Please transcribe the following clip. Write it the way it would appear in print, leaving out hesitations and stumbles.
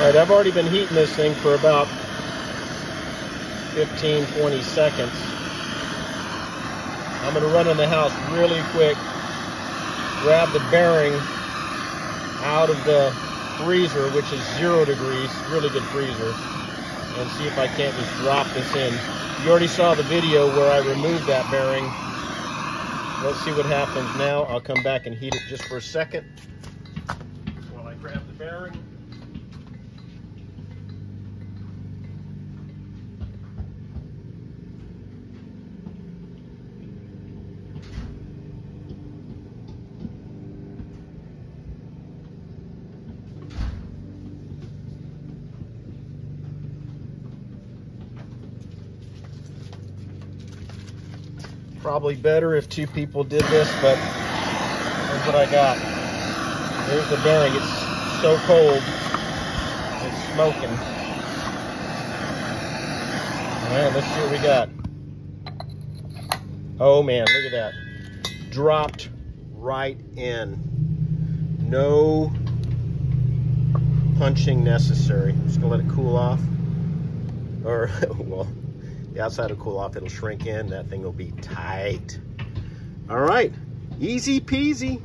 Alright, I've already been heating this thing for about 15-20 seconds. I'm going to run in the house really quick, grab the bearing out of the freezer, which is 0 degrees, really good freezer, and see if I can't just drop this in. You already saw the video where I removed that bearing. Let's see what happens now. I'll come back and heat it just for a second while I grab the bearing. Probably better if 2 people did this, but here's what I got. There's the bearing. It's so cold. It's smoking. Alright, let's see what we got. Oh man, look at that. Dropped right in. No punching necessary. I'm just gonna let it cool off. Or, well, the outside will cool off, it'll shrink in, that thing will be tight. All right, easy peasy.